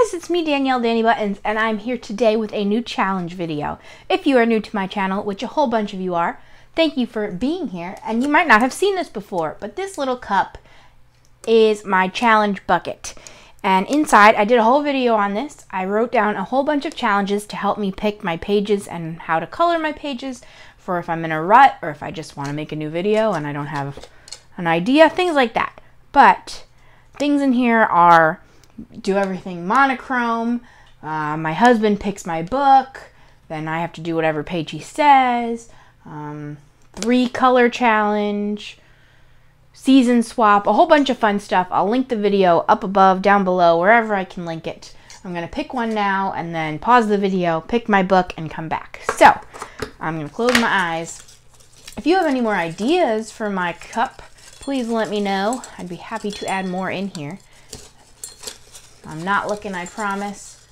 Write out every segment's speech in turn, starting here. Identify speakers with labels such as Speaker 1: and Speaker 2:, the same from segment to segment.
Speaker 1: guys, it's me, Danielle Danny Buttons, and I'm here today with a new challenge video. If you are new to my channel, which a whole bunch of you are, thank you for being here, and you might not have seen this before, but this little cup is my challenge bucket. And inside, I did a whole video on this. I wrote down a whole bunch of challenges to help me pick my pages and how to color my pages for if I'm in a rut or if I just want to make a new video and I don't have an idea, things like that. But things in here are do everything monochrome, my husband picks my book, then I have to do whatever page he says, 3 color challenge, season swap, a whole bunch of fun stuff. I'll link the video up above, down below, wherever I can link it. I'm going to pick one now and then pause the video, pick my book, and come back. So, I'm going to close my eyes. If you have any more ideas for my cup, please let me know. I'd be happy to add more in here. I'm not looking, I promise.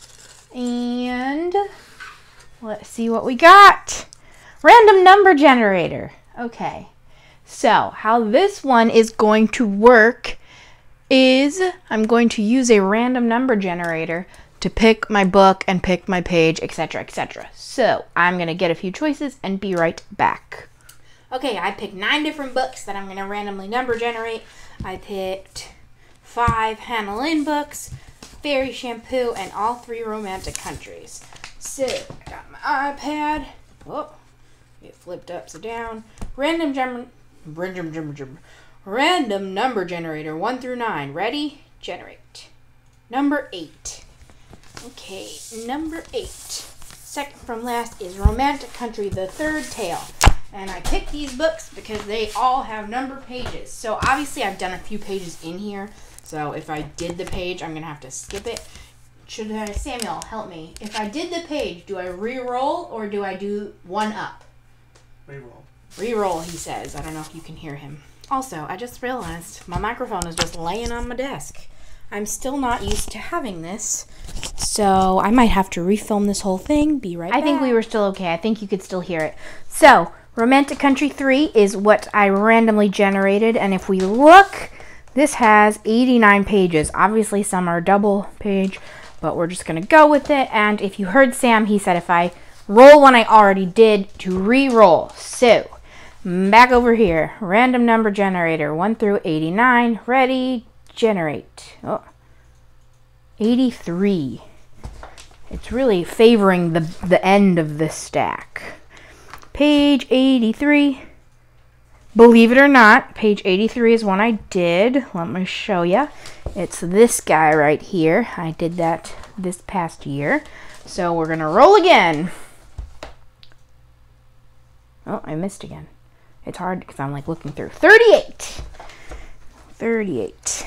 Speaker 1: And let's see what we got. Random number generator. Okay. So, how this one is going to work is I'm going to use a random number generator to pick my book and pick my page, etc., etc. So, I'm going to get a few choices and be right back. Okay, I picked 9 different books that I'm going to randomly number generate. I picked 5 Hannah Lynn books, Fairy Shampoo, and all 3 romantic countries. So, I got my iPad. Oh, it flipped upside down. Random number generator 1 through 9. Ready? Generate. Number 8. Okay, number 8. Second from last is Romantic Country, The Third Tale. And I picked these books because they all have number pages. So obviously I've done a few pages in here. So if I did the page, I'm going to have to skip it. Samuel, help me. If I did the page, do I re-roll or do I do one up?
Speaker 2: Re-roll.
Speaker 1: Re-roll, he says. I don't know if you can hear him. Also, I just realized my microphone is just laying on my desk. I'm still not used to having this, so I might have to refilm this whole thing. Be right back. I think we were still okay. I think you could still hear it. So, Romantic Country 3 is what I randomly generated, and if we look, this has 89 pages. Obviously, some are double page, but we're just going to go with it. And if you heard Sam, he said if I roll one I already did, to re-roll. So, back over here. Random number generator, 1 through 89. Ready, generate. Oh, 83. It's really favoring the end of this stack. Page 83. Believe it or not, page 83 is one I did. Let me show you. It's this guy right here. I did that this past year. So we're going to roll again. Oh, I missed again. It's hard because I'm like looking through. 38. 38.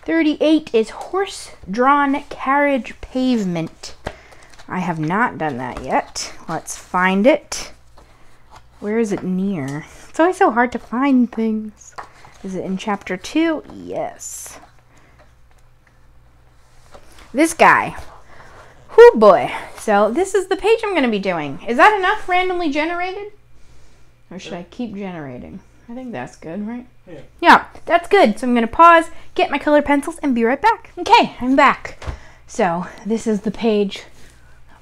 Speaker 1: 38 is horse-drawn carriage pavement. I have not done that yet. Let's find it. Where is it near? It's always so hard to find things. Is it in chapter 2? Yes. This guy. Whoo boy. So this is the page I'm going to be doing. Is that enough randomly generated? Or should I keep generating? I think that's good, right? Yeah, that's good. So I'm going to pause, get my colored pencils, and be right back. Okay, I'm back. So this is the page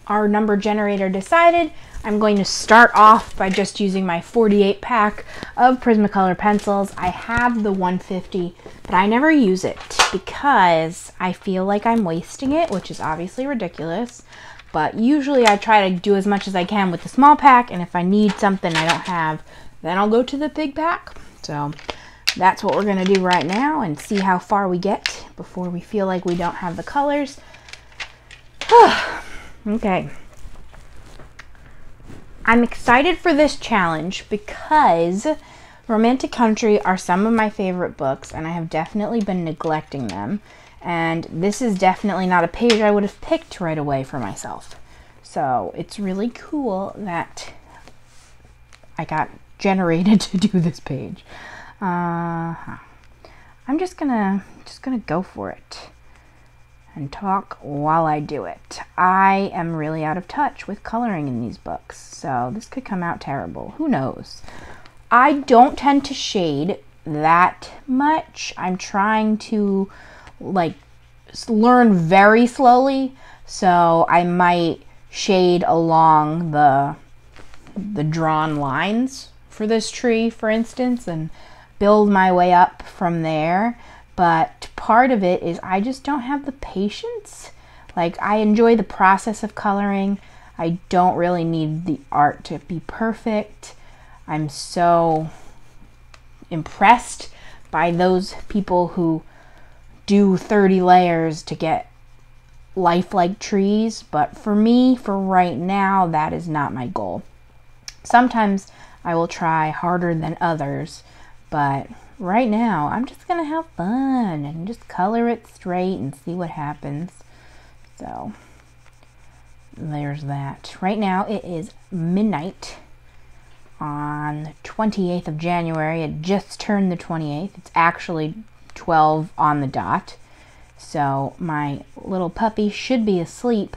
Speaker 1: our number generator decided. I'm going to start off by just using my 48 pack of Prismacolor pencils. I have the 150, but I never use it because I feel like I'm wasting it, which is obviously ridiculous. But usually I try to do as much as I can with the small pack, and if I need something I don't have, then I'll go to the big pack. So that's what we're going to do right now and see how far we get before we feel like we don't have the colors. Okay. I'm excited for this challenge because Romantic Country are some of my favorite books, and I have definitely been neglecting them. And this is definitely not a page I would have picked right away for myself. So it's really cool that I got generated to do this page. I'm just gonna go for it and talk while I do it. I am really out of touch with coloring in these books, so this could come out terrible. Who knows? I don't tend to shade that much. I'm trying to like learn very slowly, so I might shade along the drawn lines for this tree, for instance, and build my way up from there. But part of it is I just don't have the patience. Like, I enjoy the process of coloring. I don't really need the art to be perfect. I'm so impressed by those people who do 30 layers to get lifelike trees, but for me, for right now, that is not my goal. Sometimes I will try harder than others, but right now I'm just gonna have fun and just color it straight and see what happens. So there's that. Right now it is midnight on the 28th of January. It just turned the 28th. It's actually 12 on the dot. So my little puppy should be asleep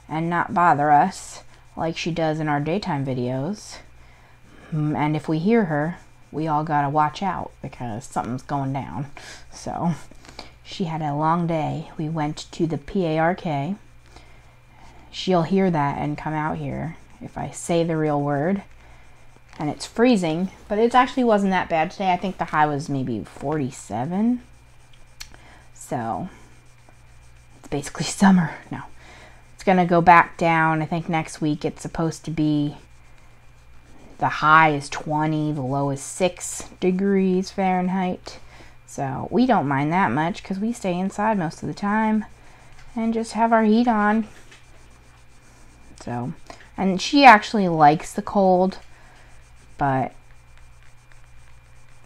Speaker 1: and not bother us like she does in our daytime videos. And if we hear her, we all gotta watch out because something's going down. So she had a long day. We went to the PARK. She'll hear that and come out here if I say the real word. And it's freezing, but it actually wasn't that bad today. I think the high was maybe 47. So it's basically summer now. It's gonna go back down. I think next week it's supposed to be, the high is 20, the low is 6 degrees Fahrenheit. So we don't mind that much because we stay inside most of the time and just have our heat on. So, and she actually likes the cold, but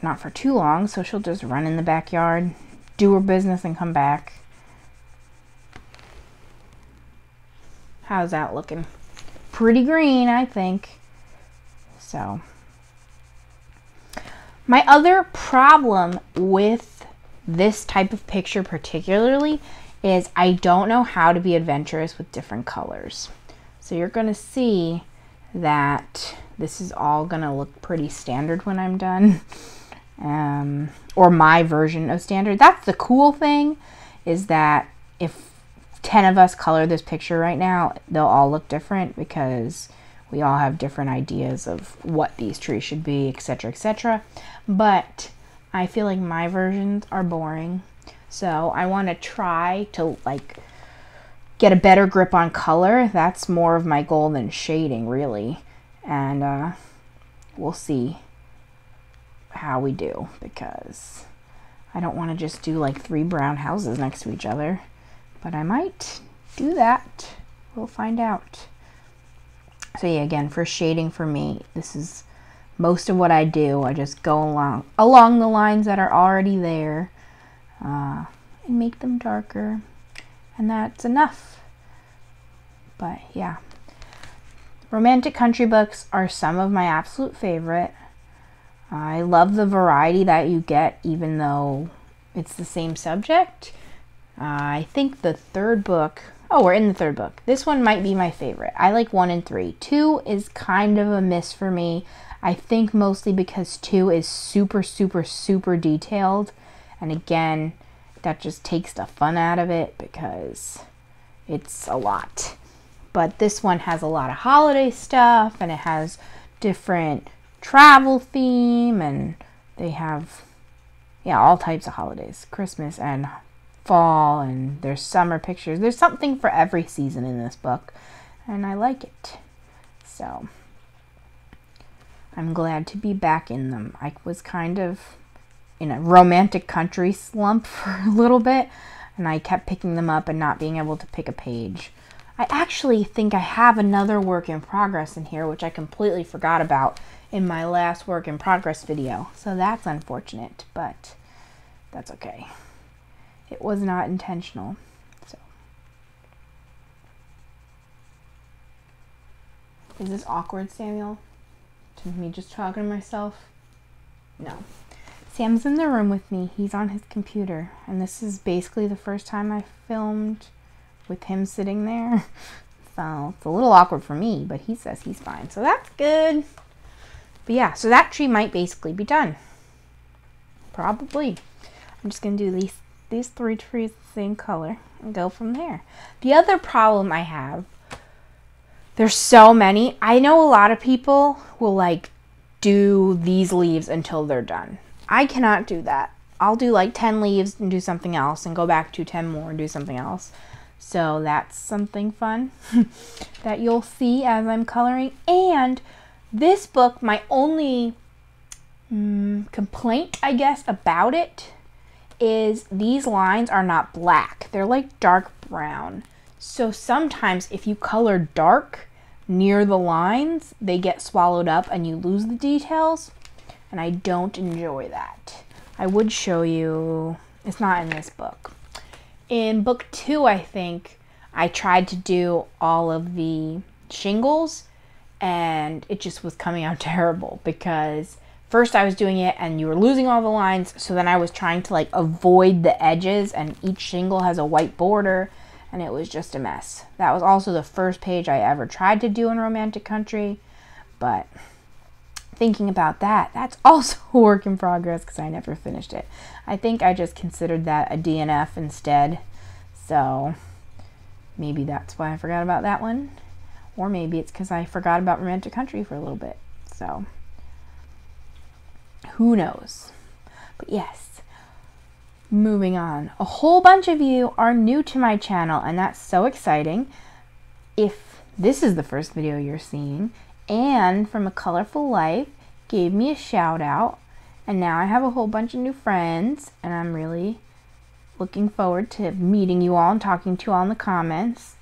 Speaker 1: not for too long, so she'll just run in the backyard, do her business, and come back. How's that looking? Pretty green, I think. So, my other problem with this type of picture particularly is I don't know how to be adventurous with different colors. So you're going to see that this is all going to look pretty standard when I'm done. Or my version of standard. That's the cool thing, is that if 10 of us color this picture right now, they'll all look different because we all have different ideas of what these trees should be, etc., etc. But I feel like my versions are boring. So I want to try to like get a better grip on color. That's more of my goal than shading, really. And we'll see how we do, because I don't want to just do like 3 brown houses next to each other, but I might do that. We'll find out. So yeah, again, for shading for me, this is most of what I do. I just go along the lines that are already there and make them darker, and that's enough. But yeah, romantic country books are some of my absolute favorite. I love the variety that you get, even though it's the same subject. I think the third book, oh, we're in the third book. This one might be my favorite. I like 1 and 3. 2 is kind of a miss for me. I think mostly because 2 is super, super, super detailed. And again, that just takes the fun out of it because it's a lot. But this one has a lot of holiday stuff, and it has different travel theme, and they have, yeah, all types of holidays, Christmas and fall, and there's summer pictures. There's something for every season in this book, and I like it. So I'm glad to be back in them. I was kind of in a romantic country slump for a little bit, and I kept picking them up and not being able to pick a page. I actually think I have another work in progress in here, which I completely forgot about in my last work in progress video. So that's unfortunate, but that's okay. It was not intentional. So is this awkward, Samuel? To me just talking to myself? No. Sam's in the room with me. He's on his computer, and this is basically the first time I filmed with him sitting there. So it's a little awkward for me, but he says he's fine, so that's good. But yeah, so that tree might basically be done. Probably. I'm just going to do these 3 trees the same color and go from there. The other problem I have, there's so many. I know a lot of people will like do these leaves until they're done. I cannot do that. I'll do like 10 leaves and do something else and go back to 10 more and do something else. So that's something fun that you'll see as I'm coloring. And this book, my only complaint, I guess, about it is these lines are not black. They're like dark brown. So sometimes if you color dark near the lines, they get swallowed up and you lose the details. And I don't enjoy that. I would show you, it's not in this book. In book 2, I think, I tried to do all of the shingles and it just was coming out terrible because first I was doing it and you were losing all the lines, so then I was trying to like avoid the edges, and each shingle has a white border and it was just a mess. That was also the first page I ever tried to do in Romantic Country, but thinking about that, that's also a work in progress because I never finished it. I think I just considered that a DNF instead, so maybe that's why I forgot about that one, or maybe it's because I forgot about Romantic Country for a little bit, so who knows. But yes, moving on. A whole bunch of you are new to my channel, and that's so exciting. If this is the first video you're seeing, Anne from A Colorful Life gave me a shout out, and now I have a whole bunch of new friends, and I'm really looking forward to meeting you all and talking to you all in the comments,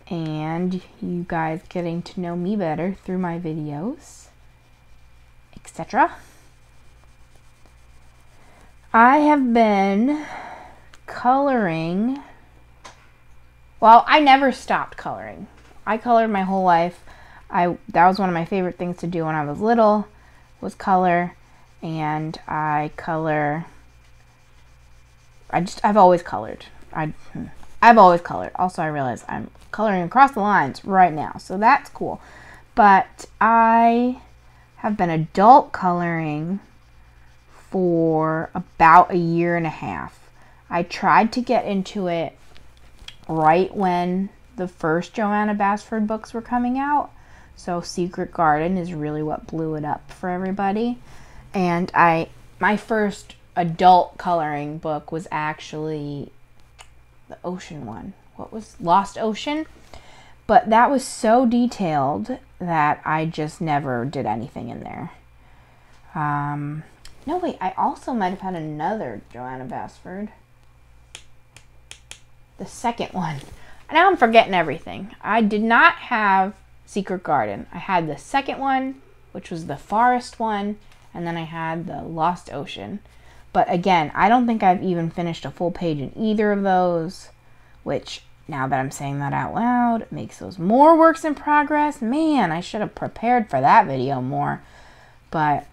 Speaker 1: and you guys getting to know me better through my videos, etc. I have been coloring, well, I never stopped coloring. I colored my whole life. That was one of my favorite things to do when I was little, was color, and I've always colored. I've always colored. Also, I realize I'm coloring across the lines right now, so that's cool. But I have been adult coloring for about 1.5 years. I tried to get into it right when the first Joanna Basford books were coming out. So Secret Garden is really what blew it up for everybody. And my first adult coloring book was actually the ocean one. What was Lost Ocean? But that was so detailed that I just never did anything in there. No, wait, I also might have had another Joanna Basford. The second one. Now I'm forgetting everything. I did not have Secret Garden. I had the second one, which was the forest one, and then I had the Lost Ocean. But again, I don't think I've even finished a full page in either of those, which, now that I'm saying that out loud, makes those more works in progress. Man, I should have prepared for that video more. But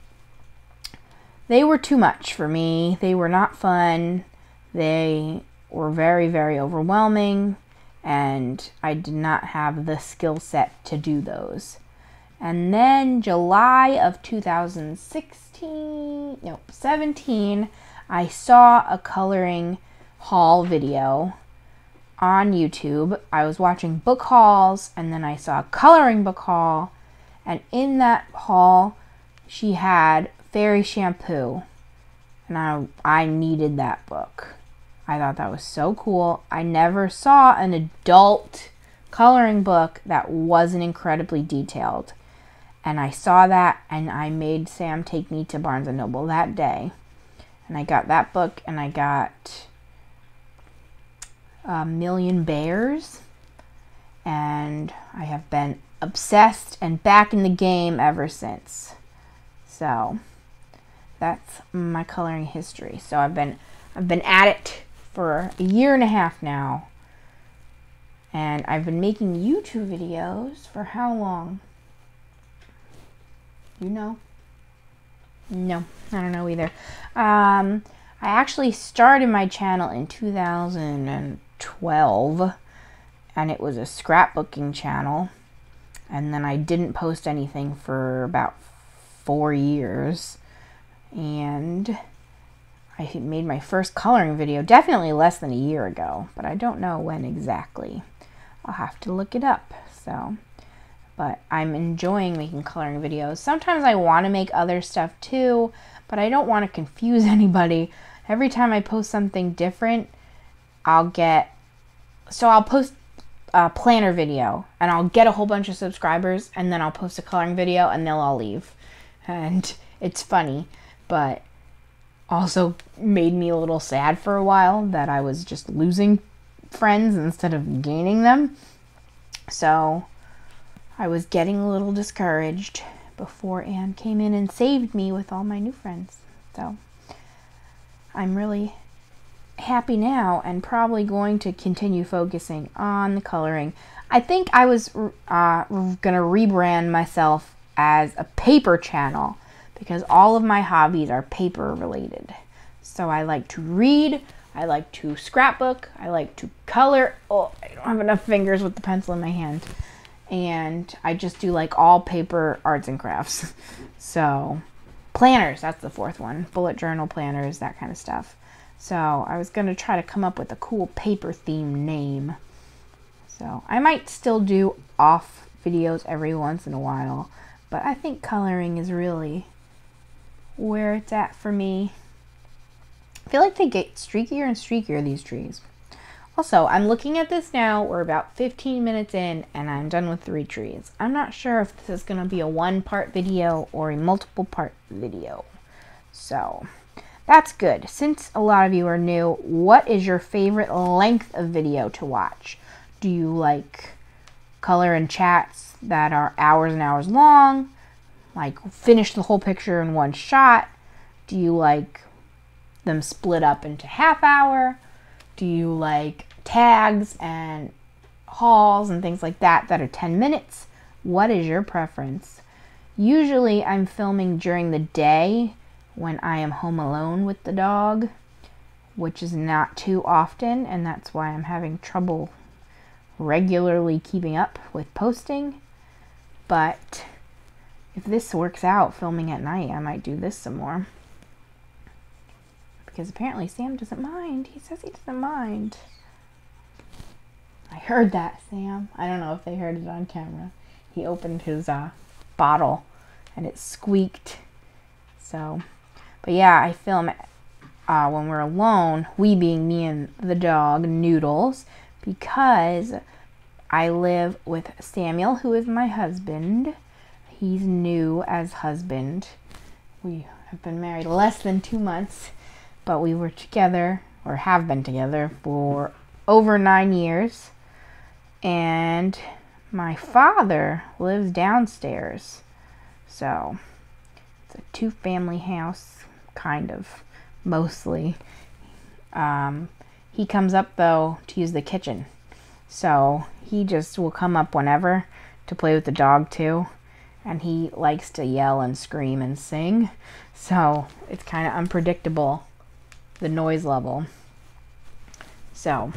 Speaker 1: they were too much for me. They were not fun. They were very, very overwhelming, and I did not have the skill set to do those. And then July of 17, I saw a coloring haul video on YouTube. I was watching book hauls, and then I saw a coloring book haul, and in that haul she had Fairy Shampoo, and I needed that book. I thought that was so cool. I never saw an adult coloring book that wasn't incredibly detailed. And I saw that, and I made Sam take me to Barnes & Noble that day. And I got that book, and I got A Million Bears. And I have been obsessed and back in the game ever since. So that's my coloring history. So I've been at it for 1.5 years now, and I've been making YouTube videos for how long? You know? No, I don't know either. I actually started my channel in 2012, and it was a scrapbooking channel, and then I didn't post anything for about 4 years, and I made my first coloring video definitely less than a year ago, but I don't know when exactly. I'll have to look it up. So, but I'm enjoying making coloring videos. Sometimes I want to make other stuff too, but I don't want to confuse anybody. Every time I post something different, I'll post a planner video and I'll get a whole bunch of subscribers, and then I'll post a coloring video and they'll all leave. And it's funny, but also made me a little sad for a while that I was just losing friends instead of gaining them. So I was getting a little discouraged before Anne came in and saved me with all my new friends. So I'm really happy now and probably going to continue focusing on the coloring. I think I was gonna rebrand myself as a paper channel because all of my hobbies are paper related. So I like to read, I like to scrapbook, I like to color. Oh, I don't have enough fingers with the pencil in my hand. And I just do like all paper arts and crafts. So planners, that's the fourth one. Bullet journal planners, that kind of stuff. So I was going to try to come up with a cool paper theme name. So I might still do off videos every once in a while, but I think coloring is really where it's at for me. I feel like they get streakier and streakier, these trees. Also, I'm looking at this now. We're about 15 minutes in and I'm done with 3 trees. I'm not sure if this is going to be a 1-part video or a multiple part video. So that's good. Since a lot of you are new, what is your favorite length of video to watch? Do you like color and chats that are hours and hours long? Like finish the whole picture in one shot? Do you like them split up into half hour? Do you like tags and hauls and things like that that are 10 minutes? What is your preference? Usually I'm filming during the day when I am home alone with the dog, which is not too often, and that's why I'm having trouble regularly keeping up with posting. But if this works out, filming at night, I might do this some more. Because apparently Sam doesn't mind. He says he doesn't mind. I heard that, Sam. I don't know if they heard it on camera. He opened his bottle and it squeaked. So, but yeah, I film when we're alone, we being me and the dog, Noodles, because I live with Samuel, who is my husband. He's new as husband. We have been married less than 2 months, but we were together, or have been together, for over 9 years. And my father lives downstairs. So it's a 2-family house, kind of, mostly. He comes up, though, to use the kitchen. So he just will come up whenever to play with the dog, too. And he likes to yell and scream and sing. So it's kind of unpredictable, the noise level. So,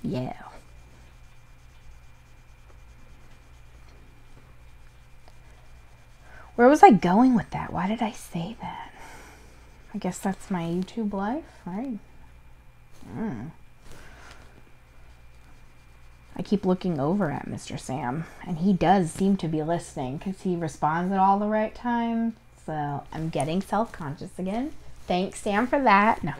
Speaker 1: yeah. Where was I going with that? Why did I say that? I guess that's my YouTube life, right? I keep looking over at Mr. Sam, and he does seem to be listening because he responds at all the right times. So I'm getting self-conscious again. Thanks, Sam, for that. No.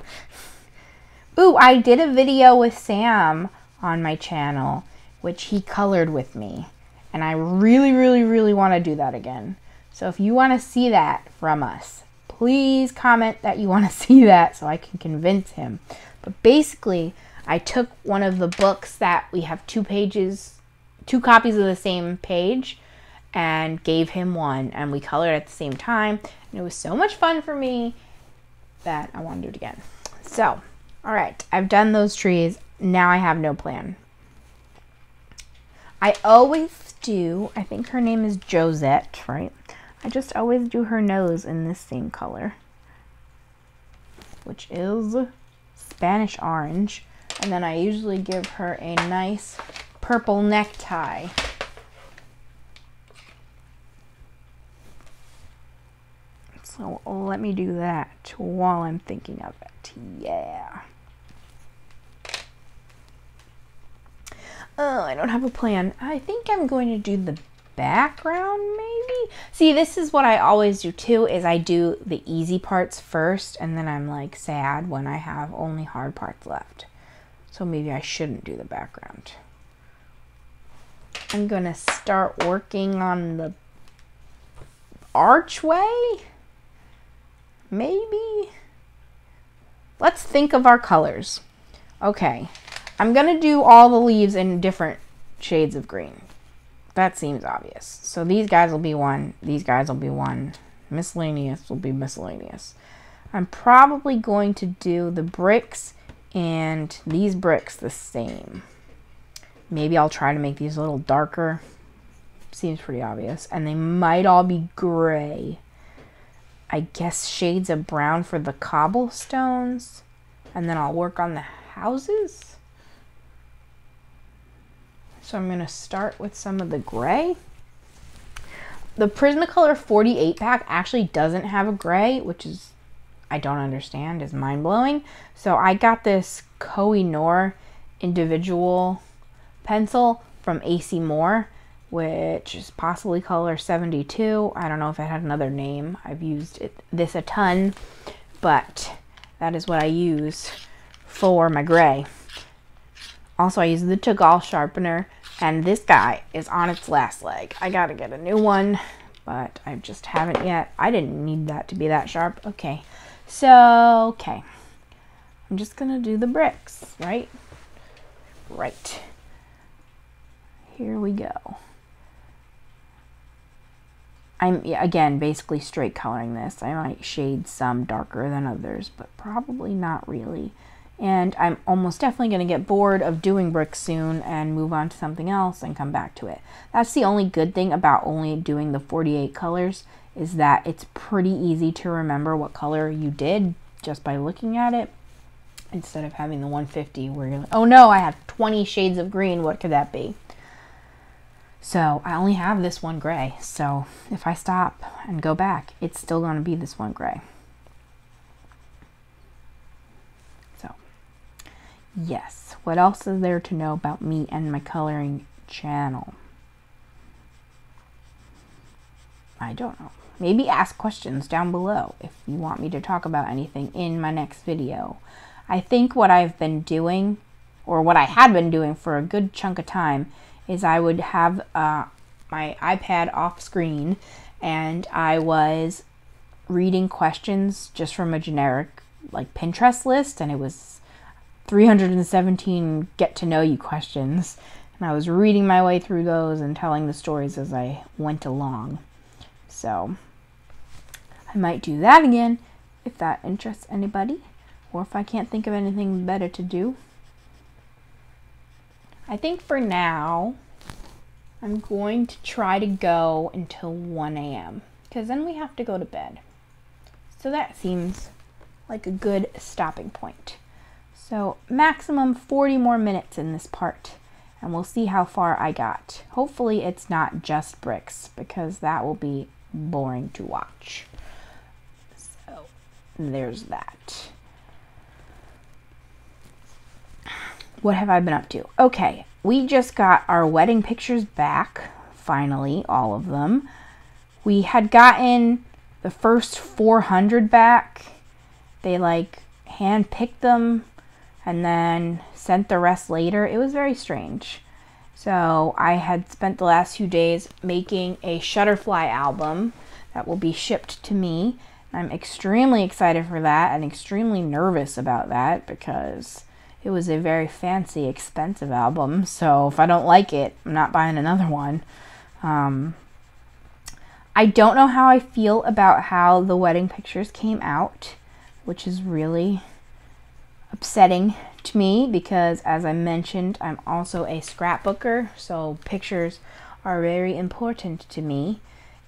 Speaker 1: Ooh, I did a video with Sam on my channel, which he colored with me. And I really, really, really want to do that again. So if you want to see that from us, please comment that you want to see that so I can convince him. But basically, I took one of the books that we have 2 copies of the same page, and gave him one, and we colored at the same time, and it was so much fun for me that I want to do it again. So, all right, I've done those trees. Now I have no plan. I always do, I think her name is Josette, right? I just always do her nose in this same color, which is Spanish orange. And then I usually give her a nice purple necktie. Let's So let me do that while I'm thinking of it. Yeah. Oh, I don't have a plan. I think I'm going to do the background maybe. See, this is what I always do too, is I do the easy parts first and then I'm like sad when I have only hard parts left. So maybe I shouldn't do the background. I'm gonna start working on the archway. Maybe. Let's think of our colors. Okay, I'm gonna do all the leaves in different shades of green. That seems obvious. So these guys will be one, these guys will be one, miscellaneous will be miscellaneous. I'm probably going to do the bricks and these bricks the same. Maybe I'll try to make these a little darker. Seems pretty obvious. And they might all be gray. I guess shades of brown for the cobblestones. And then I'll work on the houses. So I'm going to start with some of the gray. The Prismacolor 48 pack actually doesn't have a gray, which is, I don't understand, is mind-blowing. So I got this Koh-i-Noor individual pencil from AC Moore, which is possibly color 72. I don't know if it had another name. I've used this a ton, but that is what I use for my gray. Also, I use the Tagal sharpener, and this guy is on its last leg. I gotta get a new one, but I just haven't yet. I didn't need that to be that sharp. Okay, so, okay. I'm just gonna do the bricks, right? Right. Here we go. I'm, again, basically straight coloring this. I might shade some darker than others, but probably not really. And I'm almost definitely going to get bored of doing bricks soon and move on to something else and come back to it. That's the only good thing about only doing the 48 colors, is that it's pretty easy to remember what color you did just by looking at it, instead of having the 150 where you're like, oh no, I have 20 shades of green, what could that be? So I only have this one gray, so if I stop and go back, it's still going to be this one gray. So, yes. What else is there to know about me and my coloring channel? I don't know. Maybe ask questions down below if you want me to talk about anything in my next video. I think what I've been doing, or what I had been doing for a good chunk of time, is I would have my iPad off screen and I was reading questions just from a generic like Pinterest list, and it was 317 get to know you questions, and I was reading my way through those and telling the stories as I went along. So I might do that again if that interests anybody, or if I can't think of anything better to do. I think for now, I'm going to try to go until 1 a.m. because then we have to go to bed. So that seems like a good stopping point. So maximum 40 more minutes in this part, and we'll see how far I got. Hopefully it's not just bricks, because that will be boring to watch. So there's that. What have I been up to? Okay, we just got our wedding pictures back, finally, all of them. We had gotten the first 400 back. They like hand-picked them and then sent the rest later. It was very strange. So I had spent the last few days making a Shutterfly album that will be shipped to me. I'm extremely excited for that and extremely nervous about that, because it was a very fancy, expensive album, so if I don't like it, I'm not buying another one. I don't know how I feel about how the wedding pictures came out, which is really upsetting to me, because as I mentioned, I'm also a scrapbooker, so pictures are very important to me,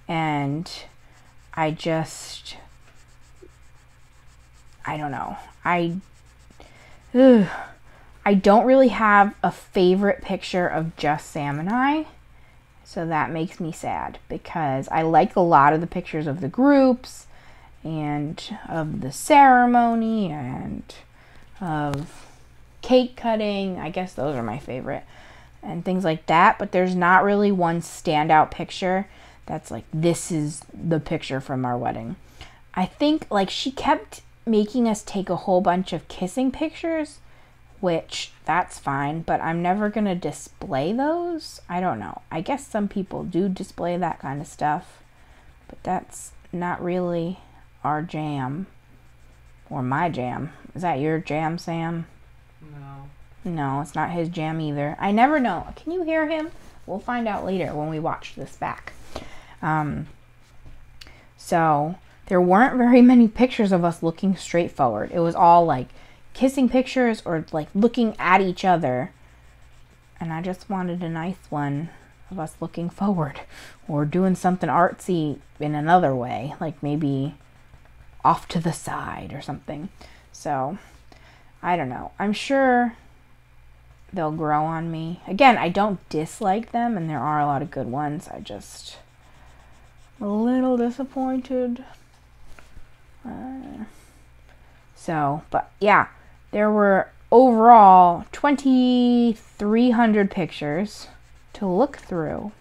Speaker 1: and I don't know. I don't really have a favorite picture of just Sam and I, so that makes me sad, because I like a lot of the pictures of the groups and of the ceremony and of cake cutting. I guess those are my favorite, and things like that. But there's not really one standout picture that's like, this is the picture from our wedding. I think like she kept making us take a whole bunch of kissing pictures, which that's fine, but I'm never gonna display those. I don't know. I guess some people do display that kind of stuff, but that's not really our jam, or my jam. Is that your jam, Sam?
Speaker 2: No.
Speaker 1: No, it's not his jam either. I never know. Can you hear him? We'll find out later when we watch this back. So there weren't very many pictures of us looking straight forward. It was all like kissing pictures or like looking at each other. And I just wanted a nice one of us looking forward or doing something artsy in another way, like maybe off to the side or something. So I don't know. I'm sure they'll grow on me. Again, I don't dislike them, and there are a lot of good ones. I just a little disappointed. But yeah, there were overall 2,300 pictures to look through.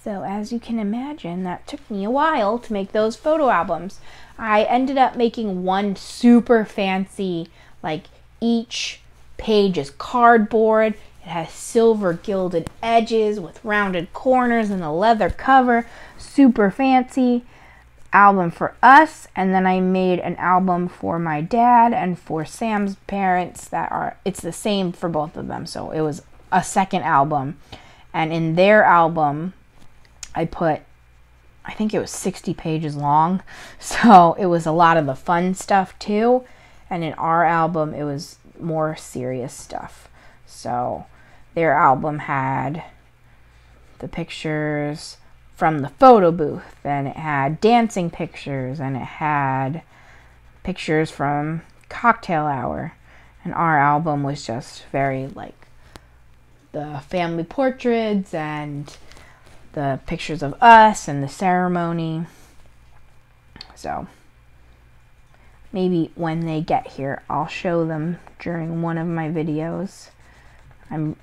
Speaker 1: So as you can imagine, that took me a while to make those photo albums. I ended up making one super fancy, like each page is cardboard. It has silver gilded edges with rounded corners and a leather cover. Super fancy album for us. And then I made an album for my dad and for Sam's parents it's the same for both of them. So it was a second album. And in their album, I think it was 60 pages long. So it was a lot of the fun stuff too. And in our album, it was more serious stuff. So their album had the pictures from the photo booth, and it had dancing pictures, and it had pictures from cocktail hour. And our album was just very like the family portraits and the pictures of us and the ceremony. So maybe when they get here, I'll show them during one of my videos. I'm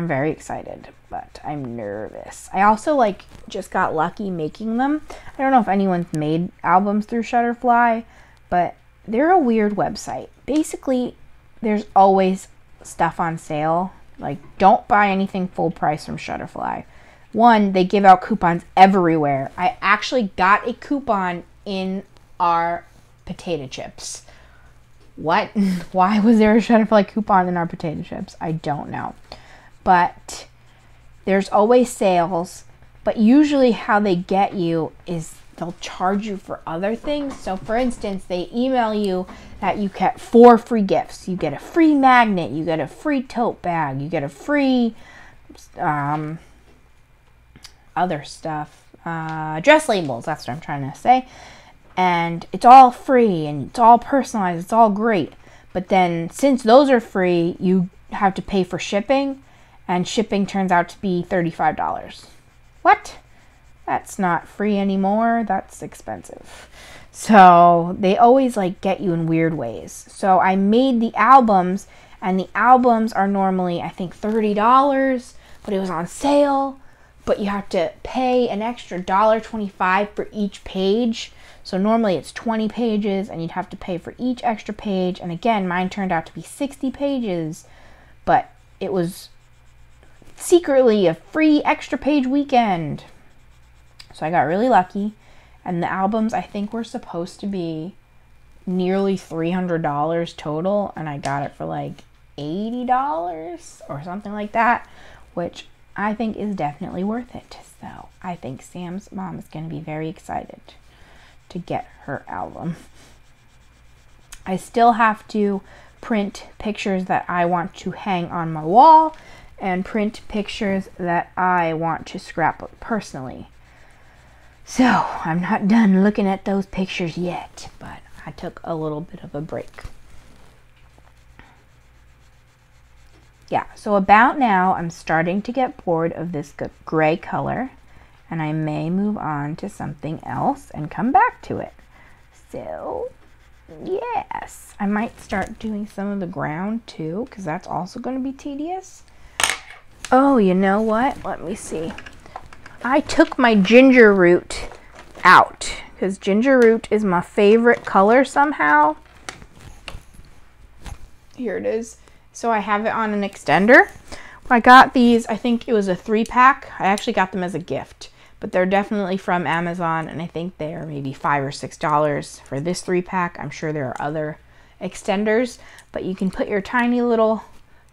Speaker 1: very excited, but I'm nervous. I also just got lucky making them. I don't know if anyone's made albums through Shutterfly, but they're a weird website. Basically, there's always stuff on sale. Like, don't buy anything full price from Shutterfly. One, they give out coupons everywhere. I actually got a coupon in our potato chips. What? Why was there a Shutterfly coupon in our potato chips? I don't know. But there's always sales. But usually how they get you is they'll charge you for other things. So for instance, they email you that you get 4 free gifts. You get a free magnet. You get a free tote bag. You get a free other stuff. Dress labels. That's what I'm trying to say. And it's all free and it's all personalized. It's all great. But then since those are free, you have to pay for shipping. And shipping turns out to be $35. What? That's not free anymore. That's expensive. So they always get you in weird ways. So I made the albums, and the albums are normally, I think, $30, but it was on sale. But you have to pay an extra $1.25 for each page. So normally it's 20 pages, and you'd have to pay for each extra page. And again, mine turned out to be 60 pages, but it was secretly a free extra page weekend. So I got really lucky. And the albums, I think, were supposed to be nearly $300 total, and I got it for $80 or something like that, which I think is definitely worth it. So I think Sam's mom is going to be very excited to get her album. I still have to print pictures that I want to hang on my wall and print pictures that I want to scrapbook personally. So I'm not done looking at those pictures yet, but I took a little bit of a break. Yeah, so about now I'm starting to get bored of this gray color, and I may move on to something else and come back to it. So, yes. I might start doing some of the ground too, because that's also going to be tedious. Oh, you know what? Let me see. I took my ginger root out, because ginger root is my favorite color somehow. Here it is. So I have it on an extender. I got these, I think it was a 3-pack. I actually got them as a gift, but they're definitely from Amazon, and I think they are maybe $5 or $6 for this 3-pack. I'm sure there are other extenders, but you can put your tiny little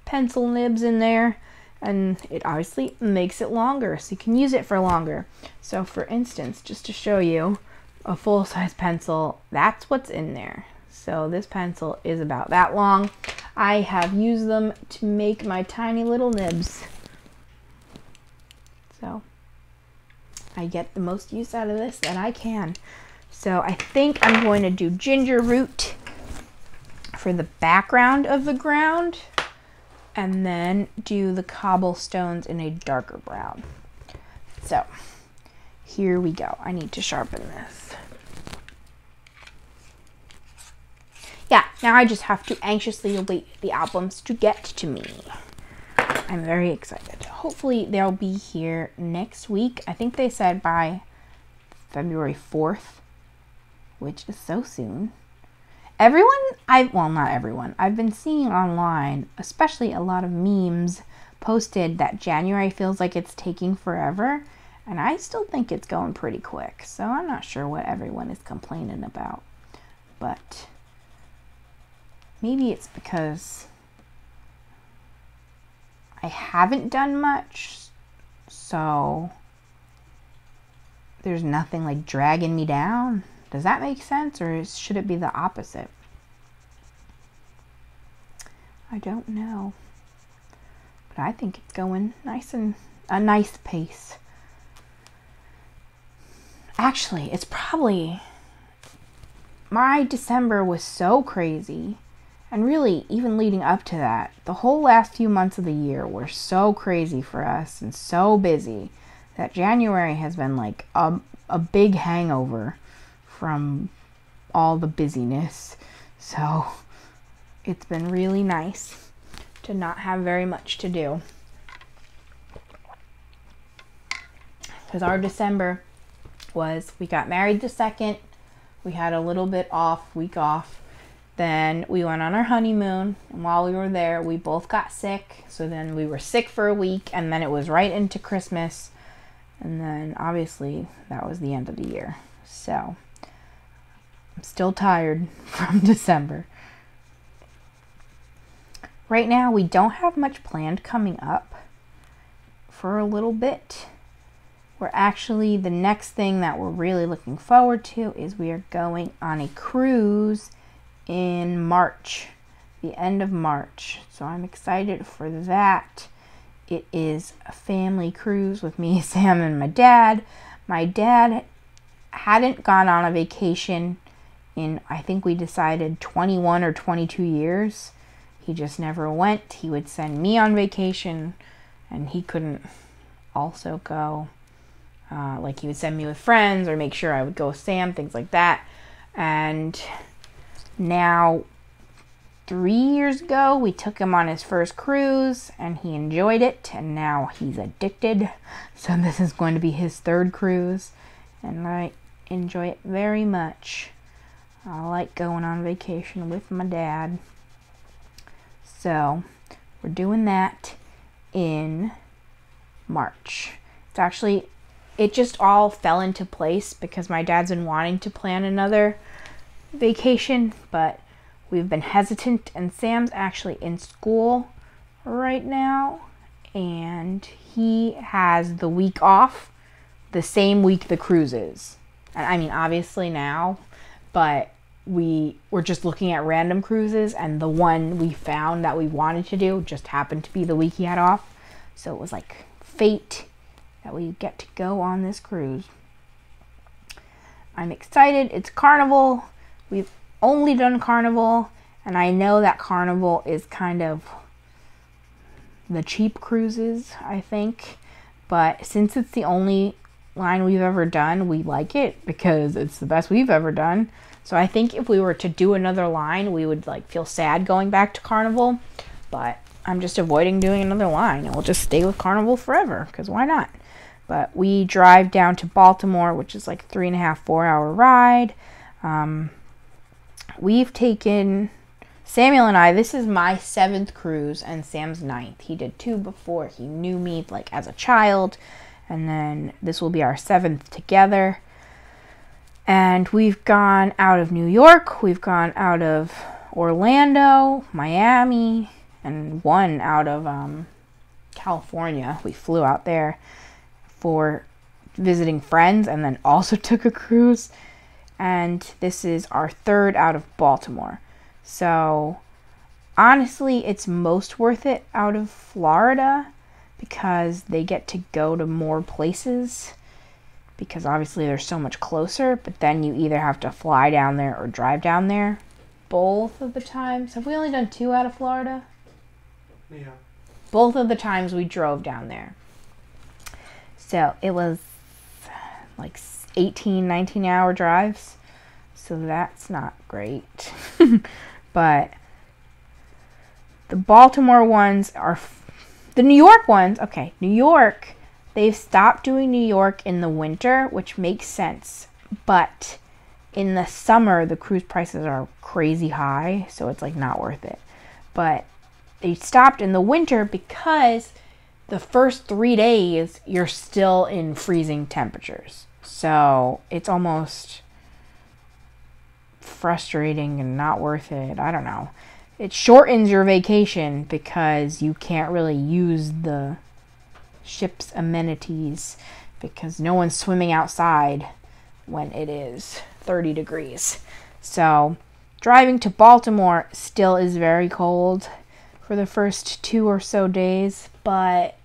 Speaker 1: pencil nibs in there, and it obviously makes it longer, so you can use it for longer. So for instance, just to show you a full-size pencil, that's what's in there. So this pencil is about that long. I have used them to make my tiny little nibs. So I get the most use out of this that I can. So I think I'm going to do ginger root for the background of the ground, and then do the cobblestones in a darker brown. So here we go. I need to sharpen this. Yeah, now I just have to anxiously await the albums to get to me. I'm very excited. Hopefully they'll be here next week. I think they said by February 4th, which is so soon. Well, not everyone. I've been seeing online, especially a lot of memes posted that January feels like it's taking forever, and I still think it's going pretty quick. So I'm not sure what everyone is complaining about, but maybe it's because I haven't done much, so there's nothing like dragging me down. Does that make sense, or should it be the opposite? I don't know, but I think it's going a nice pace. Actually, it's probably, my December was so crazy. And really, even leading up to that, the whole last few months of the year were so crazy for us and so busy that January has been like a big hangover from all the busyness. So it's been really nice to not have very much to do. Because our December was, we got married the 2nd, we had a little bit week off. Then we went on our honeymoon, and while we were there, we both got sick. So then we were sick for a week, and then it was right into Christmas. And then obviously that was the end of the year. So I'm still tired from December. Right now, we don't have much planned coming up for a little bit. We're actually, the next thing that we're really looking forward to is we are going on a cruise in March, the end of March. So I'm excited for that. It is a family cruise with me, Sam, and my dad. My dad hadn't gone on a vacation in, I think we decided 21 or 22 years. He just never went. He would send me on vacation, and he couldn't also go. Like he would send me with friends or make sure I would go with Sam, things like that. And now, 3 years ago, we took him on his first cruise, and he enjoyed it, and now he's addicted. So this is going to be his 3rd cruise, and I enjoy it very much. I like going on vacation with my dad. So we're doing that in March. It's actually, it just all fell into place because my dad's been wanting to plan another vacation, but we've been hesitant, and Sam's actually in school right now, and he has the week off the same week the cruise is. And I mean, obviously now, but we were just looking at random cruises, and the one we found that we wanted to do just happened to be the week he had off. So it was like fate that we get to go on this cruise. I'm excited. It's Carnival. We've only done Carnival, and I know that Carnival is kind of the cheap cruises, I think. But since it's the only line we've ever done, we like it because it's the best we've ever done. So I think if we were to do another line, we would like feel sad going back to Carnival. But I'm just avoiding doing another line, and we'll just stay with Carnival forever, because why not? But we drive down to Baltimore, which is like 3.5, 4-hour ride. We've taken Samuel and I, this is my 7th cruise and Sam's 9th. He did 2 before. He knew me like as a child, and then this will be our 7th together. And we've gone out of New York, we've gone out of Orlando, Miami, and one out of California. We flew out there for visiting friends and then also took a cruise. And this is our 3rd out of Baltimore. So honestly, it's most worth it out of Florida because they get to go to more places, because obviously they're so much closer, but then you either have to fly down there or drive down there. Both of the times, have we only done 2 out of Florida?
Speaker 2: Yeah.
Speaker 1: Both of the times we drove down there. So it was like 18, 19-hour drives. So that's not great. But the Baltimore ones are, the New York ones, okay, New York, they've stopped doing New York in the winter, which makes sense. But in the summer, the cruise prices are crazy high, so it's like not worth it. But they stopped in the winter because the first 3 days, you're still in freezing temperatures. So it's almost frustrating and not worth it. I don't know. It shortens your vacation because you can't really use the ship's amenities because no one's swimming outside when it is 30 degrees. So driving to Baltimore still is very cold for the first 2 or so days, but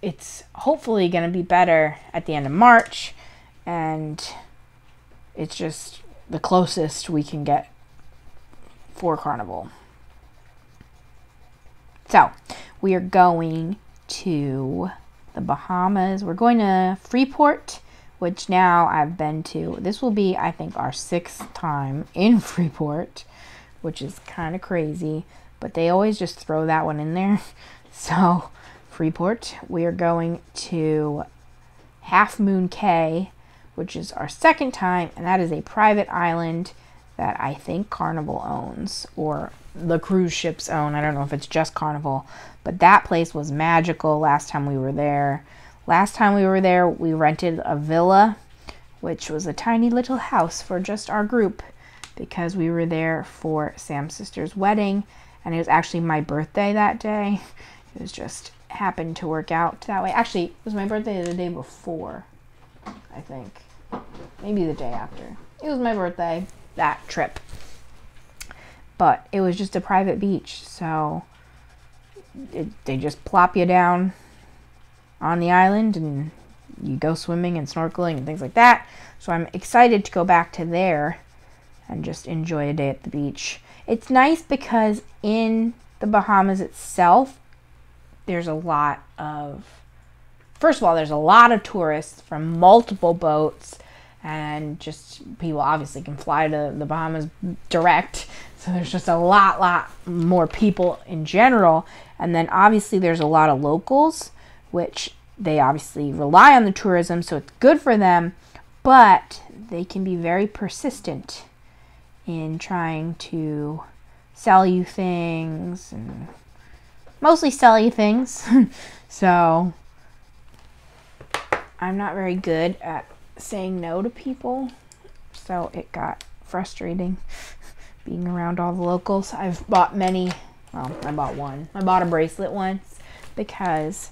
Speaker 1: it's hopefully going to be better at the end of March, and it's just the closest we can get for Carnival. So we are going to the Bahamas. We're going to Freeport, which now I've been to. This will be, I think, our 6th time in Freeport, which is kind of crazy, but they always just throw that one in there. So Freeport, we are going to Half Moon Cay, which is our 2nd time, and that is a private island that I think Carnival owns, or the cruise ships own. I don't know if it's just Carnival, but that place was magical last time we were there. Last time we were there, we rented a villa, which was a tiny little house for just our group, because we were there for Sam's sister's wedding, and it was actually my birthday that day. It was just happened to work out that way. Actually, it was my birthday the day before, I think. Maybe the day after. It was my birthday, that trip. But it was just a private beach, so they just plop you down on the island and you go swimming and snorkeling and things like that. So I'm excited to go back to there and just enjoy a day at the beach. It's nice because in the Bahamas itself, there's a lot of, first of all, there's a lot of tourists from multiple boats, and just people obviously can fly to the Bahamas direct. So there's just a lot more people in general. And then obviously there's a lot of locals, which they obviously rely on the tourism, so it's good for them, but they can be very persistent in trying to sell you things, and mostly sell you things. So I'm not very good at saying no to people, so it got frustrating being around all the locals. I've bought many, well, I bought one. I bought a bracelet once because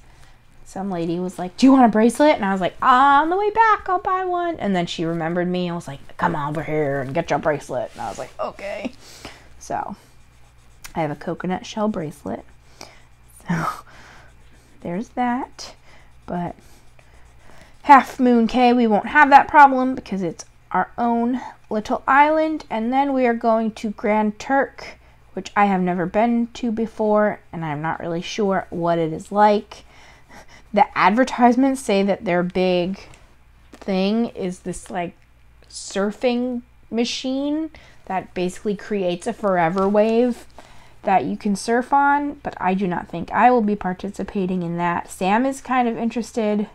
Speaker 1: some lady was like, "Do you want a bracelet?" And I was like, "On the way back, I'll buy one." And then she remembered me and was like, "Come over here and get your bracelet." And I was like, "Okay." So I have a coconut shell bracelet. So there's that. But Half Moon Cay, we won't have that problem because it's our own little island. And then we are going to Grand Turk, which I have never been to before, and I'm not really sure what it is like. The advertisements say that their big thing is this like surfing machine that basically creates a forever wave that you can surf on, but I do not think I will be participating in that. Sam is kind of interested,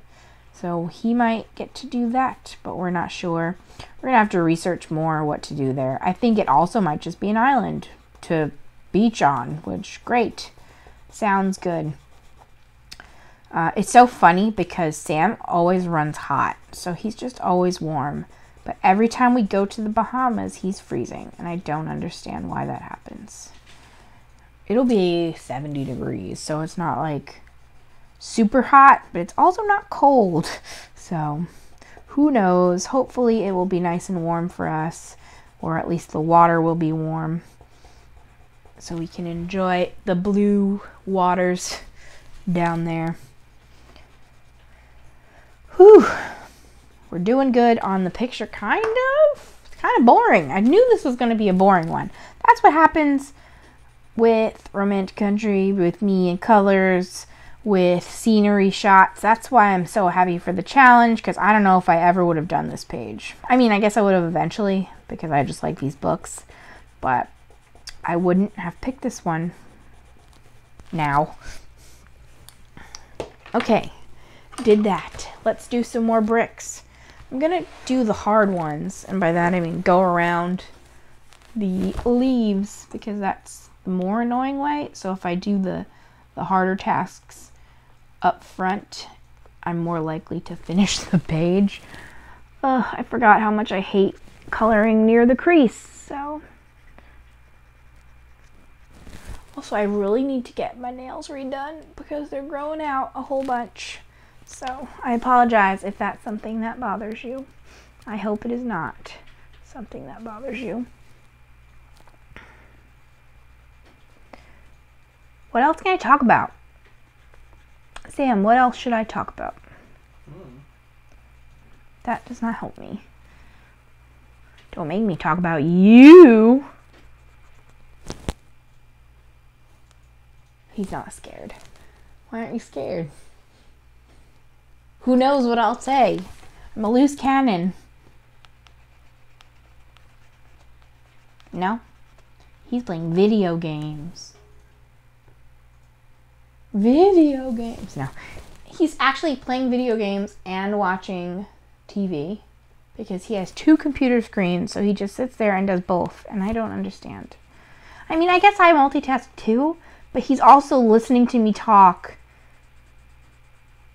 Speaker 1: so he might get to do that, but we're not sure. We're gonna have to research more what to do there. I think it also might just be an island to beach on, which, great. Sounds good. It's so funny because Sam always runs hot, so he's just always warm. But every time we go to the Bahamas, he's freezing, and I don't understand why that happens. It'll be 70 degrees, so it's not like super hot, but it's also not cold. So who knows? Hopefully it will be nice and warm for us, or at least the water will be warm, so we can enjoy the blue waters down there. Whew. We're doing good on the picture, kind of. It's kind of boring. I knew this was going to be a boring one. That's what happens with Romantic Country, with me and colors, with scenery shots. That's why I'm so happy for the challenge, because I don't know if I ever would have done this page. I mean, I guess I would have eventually, because I just like these books, but I wouldn't have picked this one now. Okay, did that. Let's do some more bricks. I'm gonna do the hard ones, and by that I mean go around the leaves, because that's the more annoying way. So if I do the harder tasks up front, I'm more likely to finish the page. I forgot how much I hate coloring near the crease, so. Also, I really need to get my nails redone because they're growing out a whole bunch. So I apologize if that's something that bothers you. I hope it is not something that bothers you. What else can I talk about? Sam, what else should I talk about? That does not help me. Don't make me talk about you. He's not scared. Why aren't you scared? Who knows what I'll say? I'm a loose cannon. No? He's playing video games. Video games. No. He's actually playing video games and watching TV because he has 2 computer screens, so he just sits there and does both, and I don't understand. I mean, I guess I multitask too, but he's also listening to me talk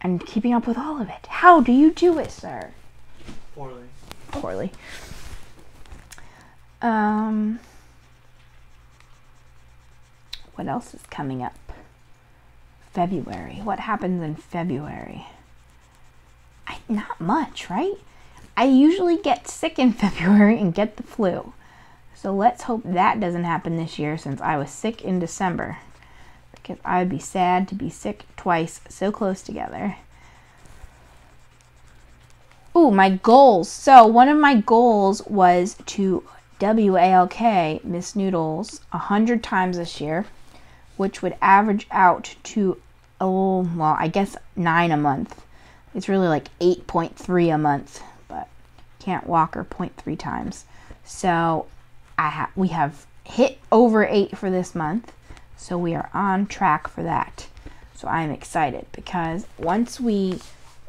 Speaker 1: and keeping up with all of it. How do you do it, sir?
Speaker 2: Poorly.
Speaker 1: Poorly. What else is coming up? February. What happens in February? Not much, right? I usually get sick in February and get the flu. So let's hope that doesn't happen this year, since I was sick in December. Because I would be sad to be sick twice so close together. Ooh, my goals. So one of my goals was to WALK Miss Noodles 100 times this year, which would average out to, oh, well, I guess 9 a month. It's really like 8.3 a month, but can't walk her 0.3 times. So we have hit over 8 for this month, so we are on track for that. So I'm excited because once we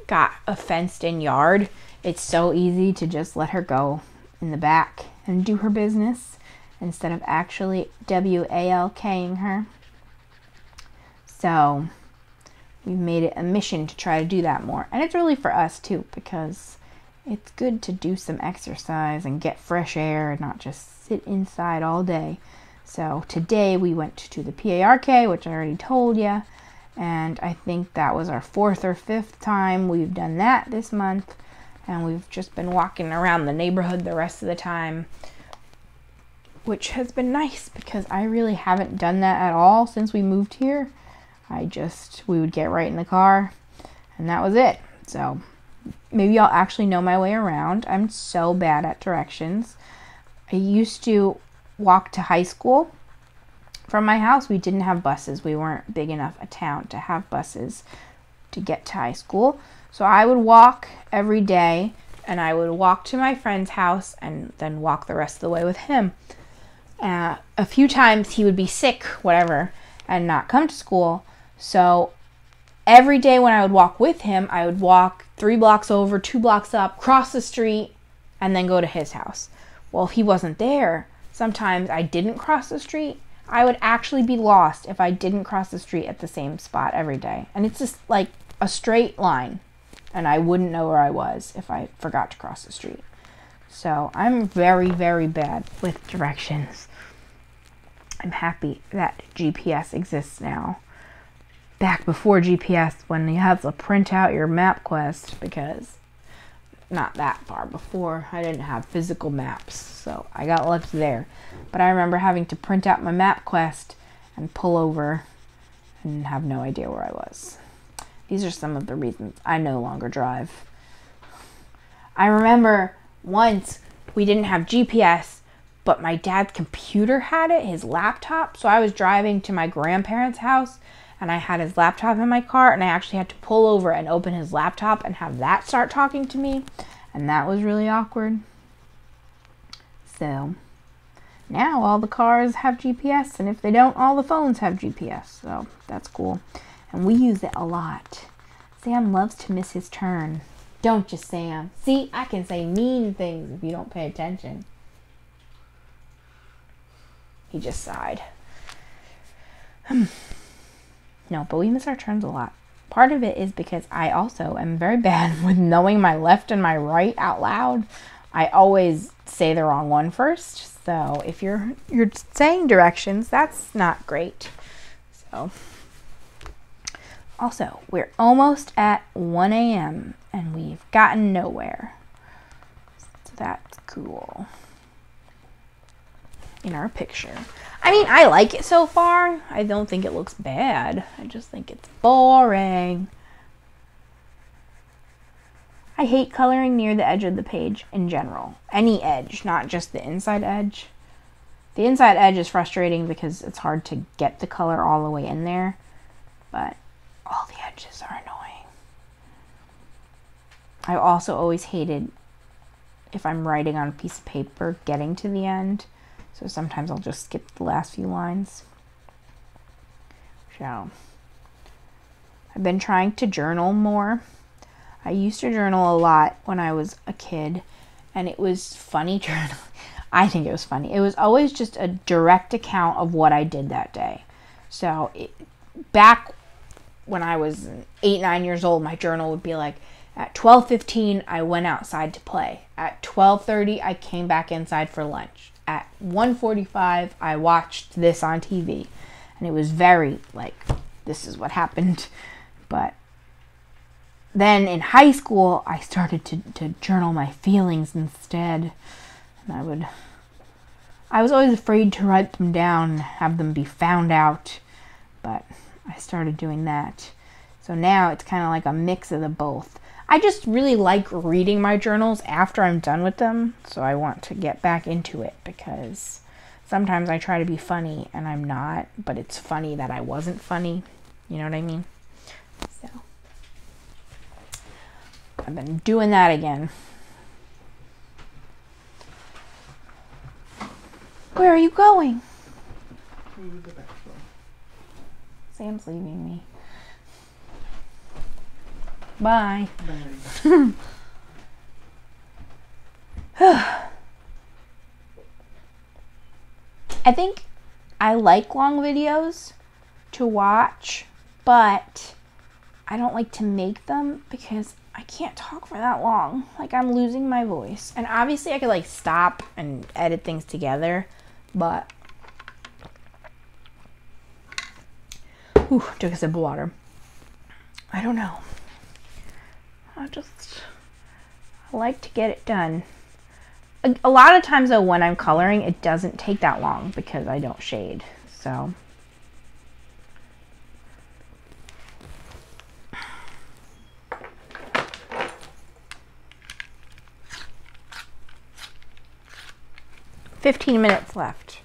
Speaker 1: got a fenced-in yard, it's so easy to just let her go in the back and do her business instead of actually WALKing her. So we've made it a mission to try to do that more. And it's really for us too, because it's good to do some exercise and get fresh air and not just sit inside all day. So today we went to the PARK, which I already told you. And I think that was our 4th or 5th time we've done that this month. And we've just been walking around the neighborhood the rest of the time, which has been nice because I really haven't done that at all since we moved here. We would get right in the car and that was it. So maybe I'll actually know my way around. I'm so bad at directions. I used to walk to high school from my house. We didn't have buses. We weren't big enough a town to have buses to get to high school. So I would walk every day and I would walk to my friend's house and then walk the rest of the way with him. A few times he would be sick, whatever, and not come to school. So every day when I would walk with him, I would walk 3 blocks over, 2 blocks up, cross the street, and then go to his house. Well, if he wasn't there, sometimes I didn't cross the street. I would actually be lost if I didn't cross the street at the same spot every day. And it's just like a straight line, and I wouldn't know where I was if I forgot to cross the street. So I'm very, very bad with directions. I'm happy that GPS exists now. Back before GPS, when you have to print out your MapQuest, because not that far before, I didn't have physical maps, so I got left there. But I remember having to print out my MapQuest and pull over and have no idea where I was. These are some of the reasons I no longer drive. I remember once we didn't have GPS, but my dad's computer had it, his laptop. So I was driving to my grandparents' house and I had his laptop in my car, and I actually had to pull over and open his laptop and have that start talking to me. And that was really awkward. So now all the cars have GPS, and if they don't, all the phones have GPS. So that's cool. And we use it a lot. Sam loves to miss his turn. Don't you, Sam? See, I can say mean things if you don't pay attention. He just sighed. No, but we miss our turns a lot. Part of it is because I also am very bad with knowing my left and my right out loud. I always say the wrong one first. So if you're saying directions, that's not great. So also, we're almost at 1 a.m. and we've gotten nowhere. So that's cool. In our picture. I mean, I like it so far. I don't think it looks bad. I just think it's boring. I hate coloring near the edge of the page in general. Any edge, not just the inside edge. The inside edge is frustrating because it's hard to get the color all the way in there, but all the edges are annoying. I also always hated, if I'm writing on a piece of paper, getting to the end. So sometimes I'll just skip the last few lines. So I've been trying to journal more. I used to journal a lot when I was a kid, and it was funny journaling. I think it was funny. It was always just a direct account of what I did that day. So back when I was 8, 9 years old, my journal would be like, at 12:15, I went outside to play. At 12:30, I came back inside for lunch. At 1:45, I watched this on TV. And it was very, like, this is what happened. But then in high school, I started to journal my feelings instead. And I was always afraid to write them down and have them be found out. But I started doing that. So now it's kind of like a mix of the both. I just really like reading my journals after I'm done with them. So I want to get back into it because sometimes I try to be funny and I'm not. But it's funny that I wasn't funny. You know what I mean? So I've been doing that again. Where are you going? Sam's leaving me. Bye. Bye. I think I like long videos to watch, but I don't like to make them because I can't talk for that long. Like, I'm losing my voice. And obviously I could like stop and edit things together, but took a sip of water. I don't know. I like to get it done. A lot of times though, when I'm coloring, it doesn't take that long because I don't shade. So "15 minutes left."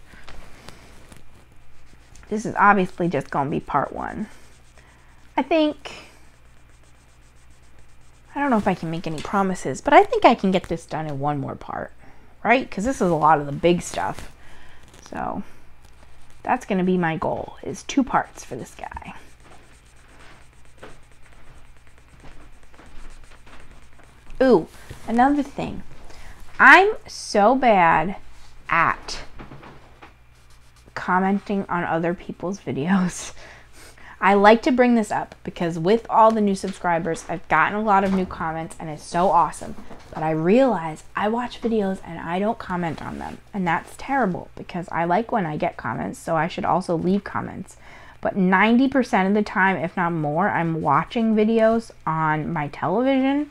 Speaker 1: This is obviously just going to be part 1. I think I don't know if I can make any promises, but I think I can get this done in one more part, right? Because this is a lot of the big stuff. So that's going to be my goal, is 2 parts for this guy. Ooh, another thing. I'm so bad at commenting on other people's videos. I like to bring this up because with all the new subscribers, I've gotten a lot of new comments and it's so awesome. But I realize I watch videos and I don't comment on them. And that's terrible because I like when I get comments, so I should also leave comments. But 90% of the time, if not more, I'm watching videos on my television.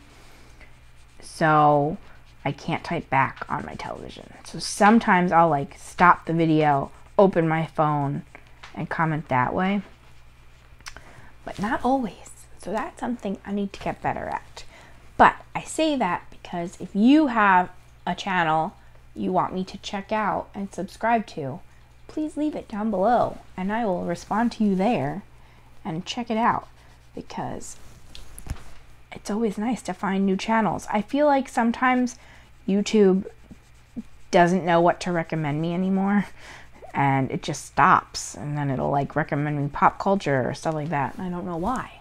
Speaker 1: So I can't type back on my television. So sometimes I'll like stop the video, open my phone, and comment that way. But not always. So that's something I need to get better at. But I say that because if you have a channel you want me to check out and subscribe to, please leave it down below and I will respond to you there and check it out, because it's always nice to find new channels. I feel like sometimes YouTube doesn't know what to recommend me anymore. And it just stops, and then it'll like recommend me pop culture or stuff like that, and I don't know why.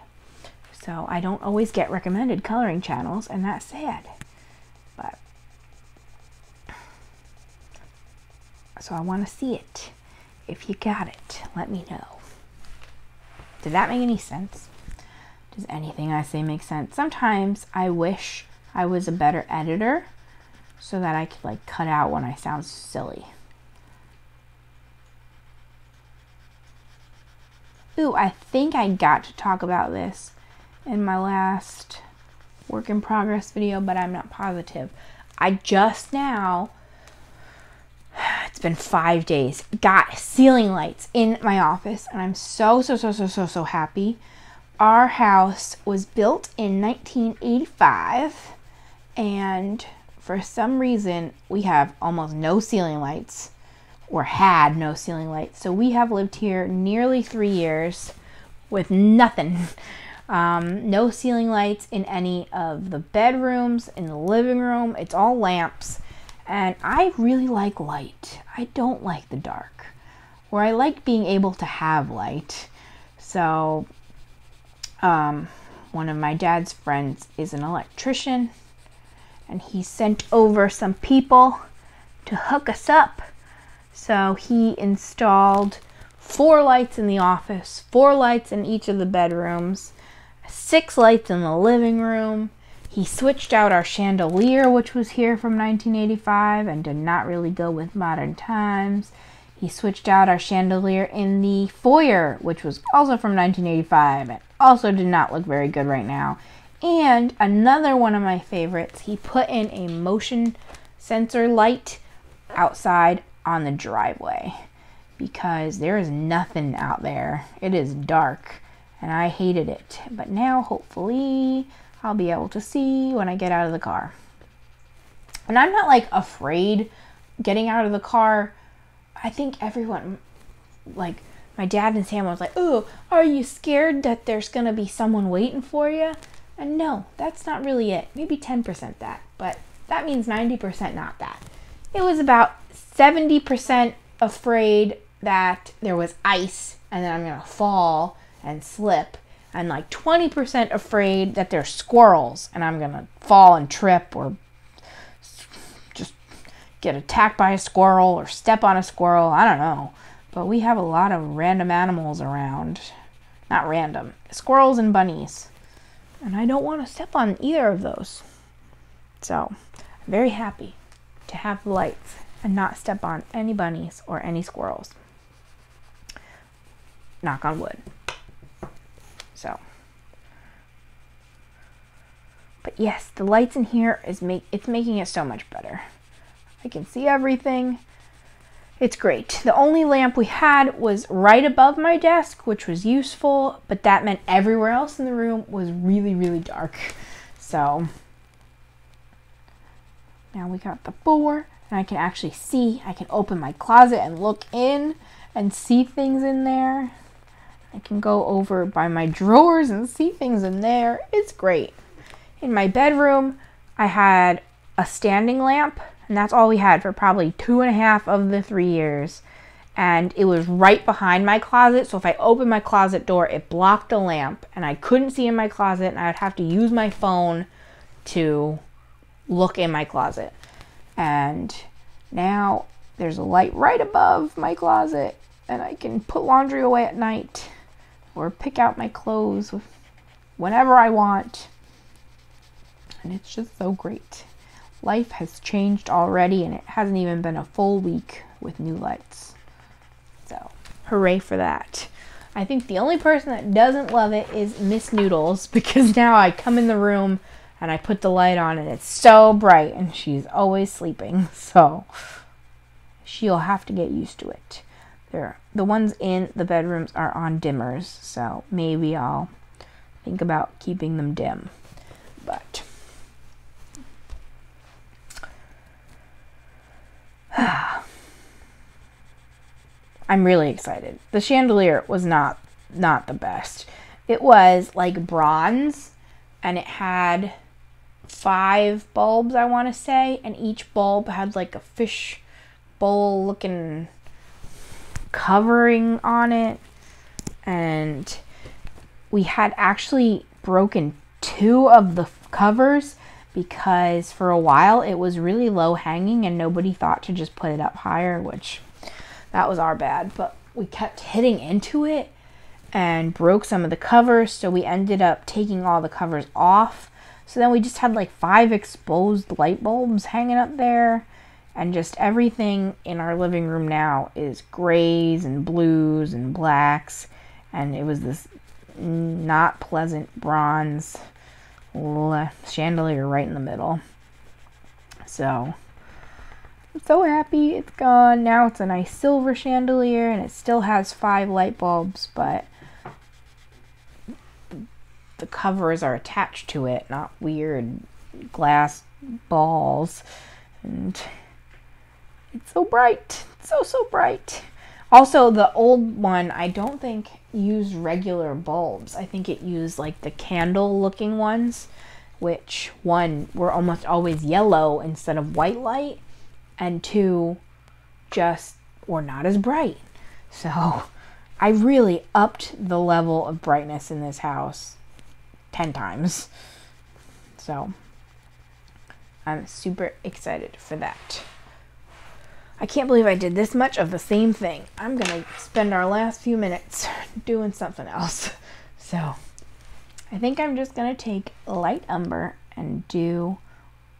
Speaker 1: So I don't always get recommended coloring channels, and that's sad. But so I want to see it. If you got it, let me know. Did that make any sense? Does anything I say make sense? Sometimes I wish I was a better editor so that I could like cut out when I sound silly. Ooh, I think I got to talk about this in my last work in progress video, but I'm not positive. I just now, it's been 5 days, got ceiling lights in my office, and I'm so happy. Our house was built in 1985, and for some reason, we have almost no ceiling lights. Or had no ceiling lights. So we have lived here nearly 3 years with nothing. No ceiling lights in any of the bedrooms, in the living room. It's all lamps. And I really like light. I don't like the dark. Or I like being able to have light. So one of my dad's friends is an electrician. And he sent over some people to hook us up. So he installed 4 lights in the office, 4 lights in each of the bedrooms, 6 lights in the living room. He switched out our chandelier, which was here from 1985 and did not really go with modern times. He switched out our chandelier in the foyer, which was also from 1985 and also did not look very good right now. And another one of my favorites, he put in a motion sensor light outside on the driveway because there is nothing out there. It is dark and I hated it. But now hopefully I'll be able to see when I get out of the car. And I'm not like afraid getting out of the car. I think everyone, like my dad and Sam was like, oh, are you scared that there's gonna be someone waiting for you? And no, that's not really it. Maybe 10% that, but that means 90% not that. It was about 70% afraid that there was ice and then I'm gonna fall and slip, and like 20% afraid that there's squirrels and I'm gonna fall and trip or just get attacked by a squirrel or step on a squirrel. I don't know. But we have a lot of random animals around. Not random. Squirrels and bunnies. And I don't want to step on either of those. So, I'm very happy to have the lights and not step on any bunnies or any squirrels. Knock on wood. So. But yes, the lights in here it's making it so much better. I can see everything. It's great. The only lamp we had was right above my desk, which was useful, but that meant everywhere else in the room was really, really dark. So now we got the 4, and I can actually see. I can open my closet and look in and see things in there. I can go over by my drawers and see things in there. It's great. In my bedroom, I had a standing lamp, and that's all we had for probably 2.5 of the 3 years. And it was right behind my closet, so if I opened my closet door, it blocked the lamp, and I couldn't see in my closet, and I'd have to use my phone to look in my closet. And now there's a light right above my closet, and I can put laundry away at night or pick out my clothes whenever I want. And it's just so great. Life has changed already, and it hasn't even been a full week with new lights. So, hooray for that. I think the only person that doesn't love it is Miss Noodles, because now I come in the room and I put the light on and it's so bright, and she's always sleeping. So, she'll have to get used to it. The ones in the bedrooms are on dimmers, so maybe I'll think about keeping them dim. But I'm really excited. The chandelier was not the best. It was like bronze, and it had 5 bulbs, I want to say, and each bulb had like a fish bowl looking covering on it. And we had actually broken 2 of the covers because for a while it was really low hanging and nobody thought to just put it up higher, which that was our bad. But we kept hitting into it and broke some of the covers, so we ended up taking all the covers off. So then we just had like 5 exposed light bulbs hanging up there, and just everything in our living room now is grays and blues and blacks, and it was this not pleasant bronze chandelier right in the middle. So I'm so happy it's gone. Now it's a nice silver chandelier, and it still has 5 light bulbs, but the covers are attached to it, not weird glass balls. And it's so bright. So bright. Also, the old one, I don't think used regular bulbs. I think it used like the candle looking ones, which 1 were almost always yellow instead of white light, and 2 just were not as bright. So I really upped the level of brightness in this house 10 times. So I'm super excited for that. I can't believe I did this much of the same thing. I'm gonna spend our last few minutes doing something else. So I think I'm just gonna take light umber and do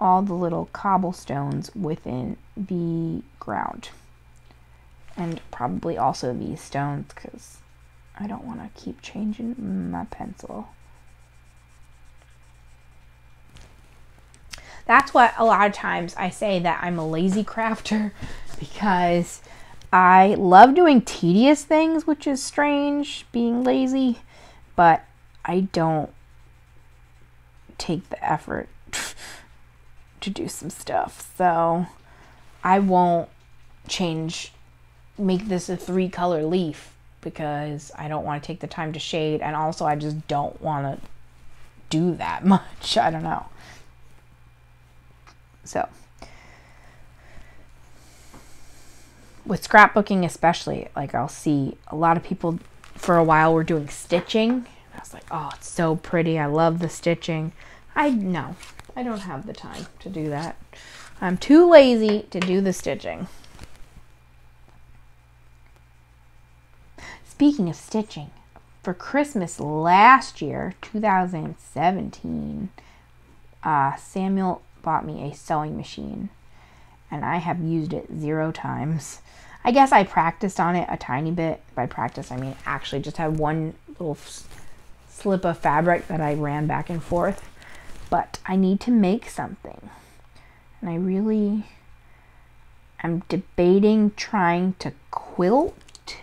Speaker 1: all the little cobblestones within the ground, and probably also these stones, because I don't want to keep changing my pencil. That's what a lot of times I say that I'm a lazy crafter, because I love doing tedious things, which is strange, being lazy, but I don't take the effort to do some stuff. So I won't make this a 3-color leaf, because I don't want to take the time to shade, and also I just don't want to do that much. I don't know. So with scrapbooking especially, like I'll see a lot of people for a while were doing stitching. I was like, oh, it's so pretty. I love the stitching. I don't have the time to do that. I'm too lazy to do the stitching. Speaking of stitching, for Christmas last year, 2017, Samuel bought me a sewing machine, and I have used it 0 times. I guess I practiced on it a tiny bit. By practice, I mean actually just had one little slip of fabric that I ran back and forth. But I need to make something, and I really am debating trying to quilt.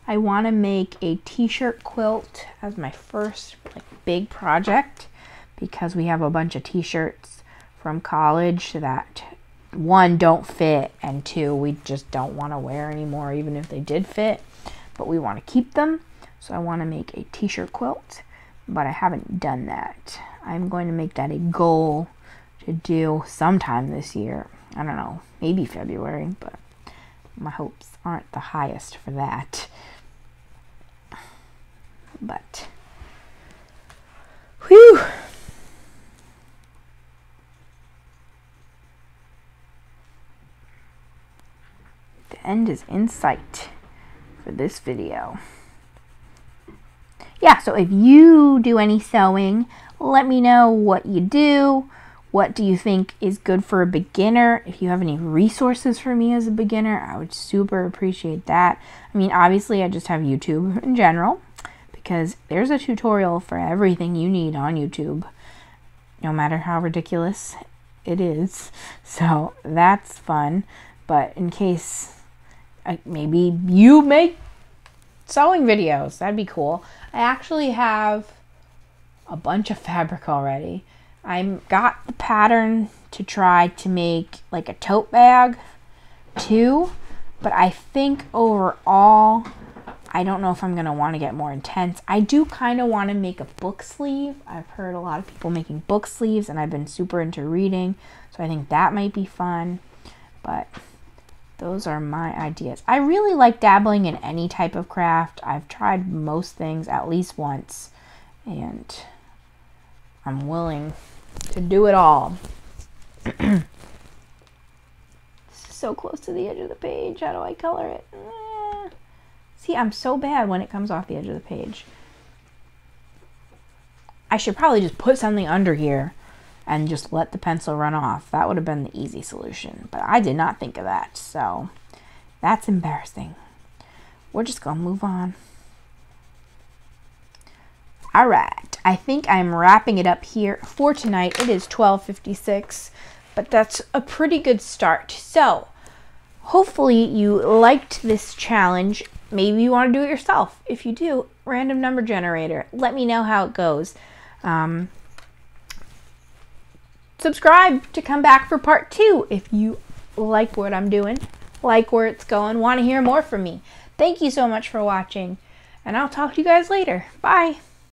Speaker 1: I want to make a t-shirt quilt as my first big project, because we have a bunch of t-shirts from college that 1, don't fit, and 2, we just don't want to wear anymore, even if they did fit, but we want to keep them. So I want to make a t-shirt quilt, but I haven't done that. I'm going to make that a goal to do sometime this year. I don't know, maybe February, but my hopes aren't the highest for that. But, whew. The end is in sight for this video. Yeah, so if you do any sewing, let me know what you do. What do you think is good for a beginner? If you have any resources for me as a beginner, I would super appreciate that. I mean, obviously, I just have YouTube in general, because there's a tutorial for everything you need on YouTube, no matter how ridiculous it is. So that's fun. But in case maybe you make sewing videos, that'd be cool. I actually have a bunch of fabric already. I got the pattern to try to make like a tote bag too, but I think overall, I don't know if I'm going to want to get more intense. I do kind of want to make a book sleeve. I've heard a lot of people making book sleeves, and I've been super into reading, so I think that might be fun. But those are my ideas. I really like dabbling in any type of craft. I've tried most things at least once, and I'm willing to do it all. This is so close to the edge of the page. How do I color it? See, I'm so bad when it comes off the edge of the page. I should probably just put something under here and just let the pencil run off. That would have been the easy solution, but I did not think of that, so that's embarrassing. We're just gonna move on. All right, I think I'm wrapping it up here for tonight. It is 12:56, but that's a pretty good start. So hopefully you liked this challenge. Maybe you want to do it yourself. If you do, random number generator. Let me know how it goes. Subscribe to come back for part 2 if you like what I'm doing, like where it's going, want to hear more from me. Thank you so much for watching, and I'll talk to you guys later. Bye.